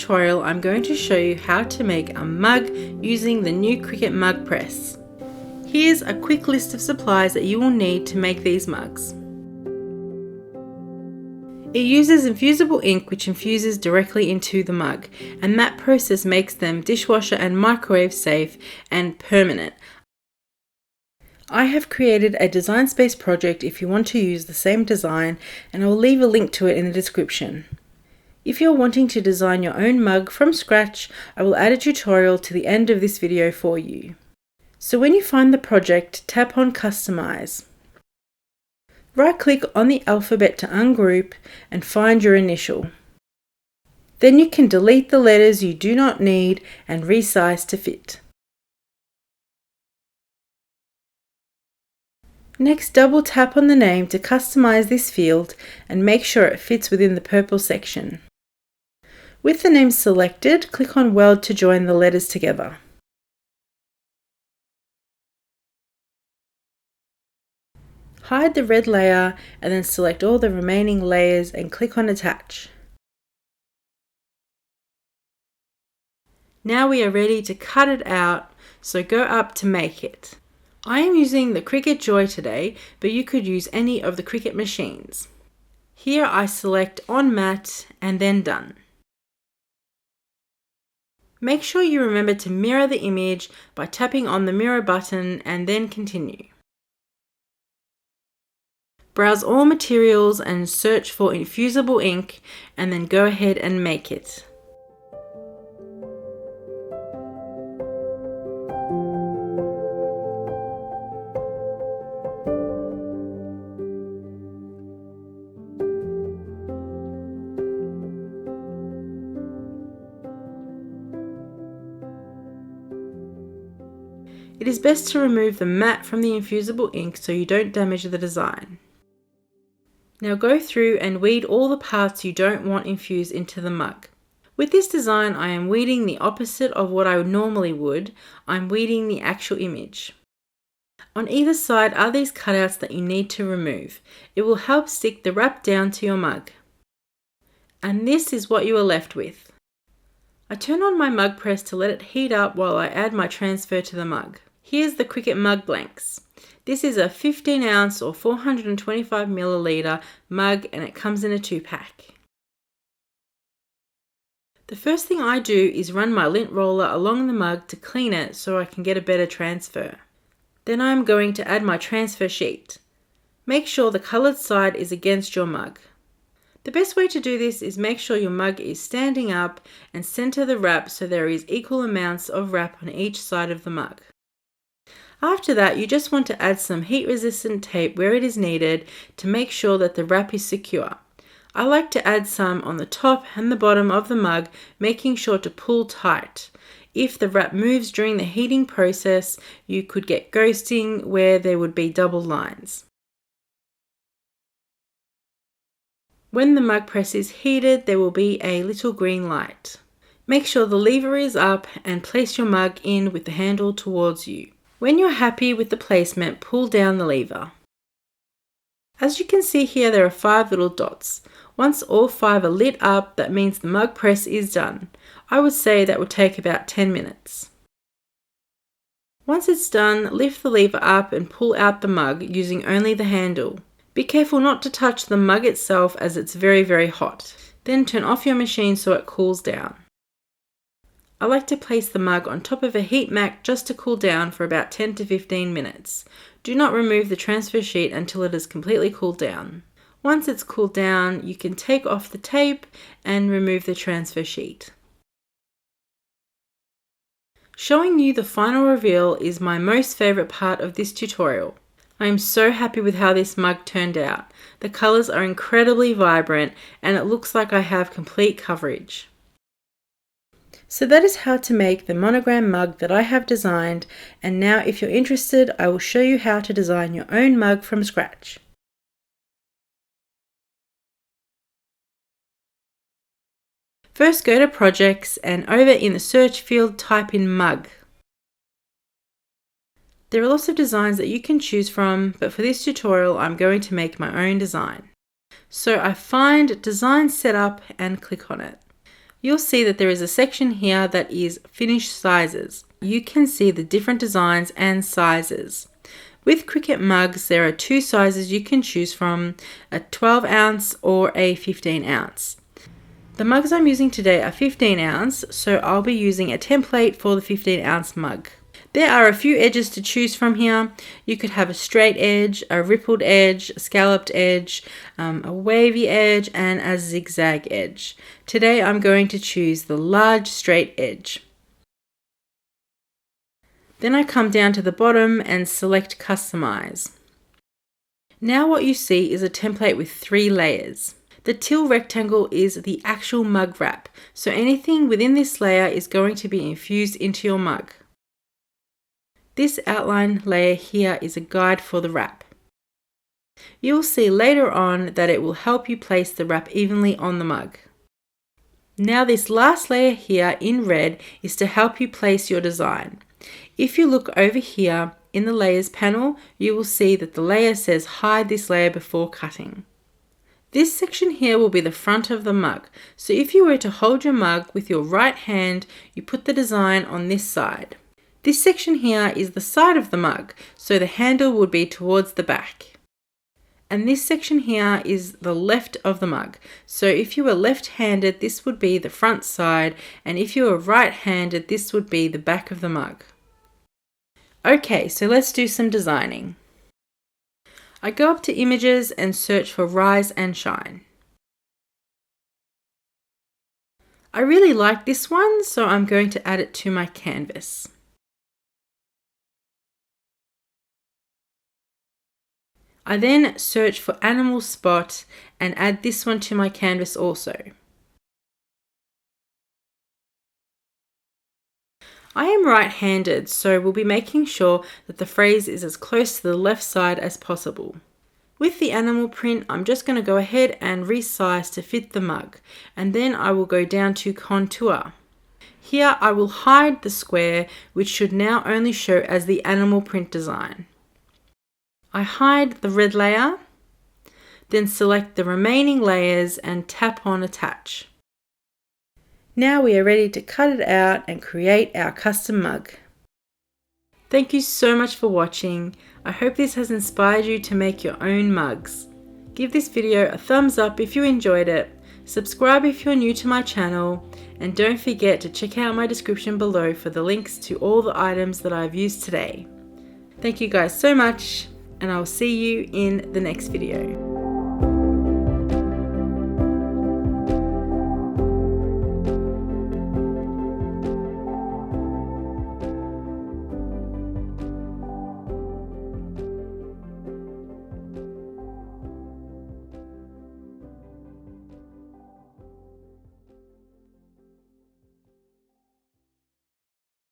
tutorial, I'm going to show you how to make a mug using the new Cricut Mug Press. Here's a quick list of supplies that you will need to make these mugs. It uses infusible ink which infuses directly into the mug, and that process makes them dishwasher and microwave safe and permanent. I have created a Design Space project if you want to use the same design, and I will leave a link to it in the description. If you're wanting to design your own mug from scratch, I will add a tutorial to the end of this video for you. So when you find the project, tap on Customize. Right-click on the alphabet to ungroup and find your initial. Then you can delete the letters you do not need and resize to fit. Next, double tap on the name to customize this field and make sure it fits within the purple section. With the name selected, click on Weld to join the letters together. Hide the red layer and then select all the remaining layers and click on Attach. Now we are ready to cut it out, so go up to Make It. I am using the Cricut Joy today, but you could use any of the Cricut machines. Here I select On Matte and then Done. Make sure you remember to mirror the image by tapping on the mirror button and then continue. Browse all materials and search for infusible ink and then go ahead and make it. It is best to remove the matte from the infusible ink so you don't damage the design. Now go through and weed all the parts you don't want infused into the mug. With this design, I am weeding the opposite of what I normally would. I'm weeding the actual image. On either side are these cutouts that you need to remove. It will help stick the wrap down to your mug. And this is what you are left with. I turn on my mug press to let it heat up while I add my transfer to the mug. Here's the Cricut Mug Blanks. This is a 15 ounce or 425 milliliter mug and it comes in a 2-pack. The first thing I do is run my lint roller along the mug to clean it so I can get a better transfer. Then I am going to add my transfer sheet. Make sure the coloured side is against your mug. The best way to do this is make sure your mug is standing up and center the wrap so there is equal amounts of wrap on each side of the mug. After that, you just want to add some heat-resistant tape where it is needed to make sure that the wrap is secure. I like to add some on the top and the bottom of the mug, making sure to pull tight. If the wrap moves during the heating process, you could get ghosting where there would be double lines. When the mug press is heated, there will be a little green light. Make sure the lever is up and place your mug in with the handle towards you. When you're happy with the placement, pull down the lever. As you can see here, there are 5 little dots. Once all 5 are lit up, that means the mug press is done. I would say that would take about 10 minutes. Once it's done, lift the lever up and pull out the mug using only the handle. Be careful not to touch the mug itself as it's very hot. Then turn off your machine so it cools down. I like to place the mug on top of a heat mat just to cool down for about 10 to 15 minutes. Do not remove the transfer sheet until it is completely cooled down. Once it's cooled down, you can take off the tape and remove the transfer sheet. Showing you the final reveal is my most favorite part of this tutorial. I am so happy with how this mug turned out. The colors are incredibly vibrant and it looks like I have complete coverage. So that is how to make the monogram mug that I have designed, and now if you're interested, I will show you how to design your own mug from scratch. First go to Projects and over in the search field type in mug. There are lots of designs that you can choose from, but for this tutorial I'm going to make my own design. So I find Design Setup and click on it. you'll see that there is a section here that is finished sizes. You can see the different designs and sizes. With Cricut mugs, there are 2 sizes you can choose from, a 12 ounce or a 15 ounce. The mugs I'm using today are 15 ounce, so I'll be using a template for the 15 ounce mug. There are a few edges to choose from here. You could have a straight edge, a rippled edge, a scalloped edge, a wavy edge, and a zigzag edge. Today I'm going to choose the large straight edge. Then I come down to the bottom and select Customize. Now what you see is a template with 3 layers. The teal rectangle is the actual mug wrap, so anything within this layer is going to be infused into your mug. This outline layer here is a guide for the wrap. You'll see later on that it will help you place the wrap evenly on the mug. Now this last layer here in red is to help you place your design. If you look over here in the layers panel, you will see that the layer says hide this layer before cutting. This section here will be the front of the mug, so if you were to hold your mug with your right hand, you put the design on this side. This section here is the side of the mug, so the handle would be towards the back. And this section here is the left of the mug, so if you were left-handed, this would be the front side, and if you were right-handed, this would be the back of the mug. Okay, so let's do some designing. I go up to Images and search for Rise and Shine. I really like this one, so I'm going to add it to my canvas. I then search for Animal Spot and add this one to my canvas also. I am right-handed, so we'll be making sure that the phrase is as close to the left side as possible. With the animal print, I'm just going to go ahead and resize to fit the mug, and then I will go down to Contour. Here I will hide the square, which should now only show as the animal print design. I hide the red layer, then select the remaining layers and tap on Attach. Now we are ready to cut it out and create our custom mug. Thank you so much for watching. I hope this has inspired you to make your own mugs. Give this video a thumbs up if you enjoyed it, subscribe if you're new to my channel, and don't forget to check out my description below for the links to all the items that I've used today. Thank you guys so much, and I'll see you in the next video.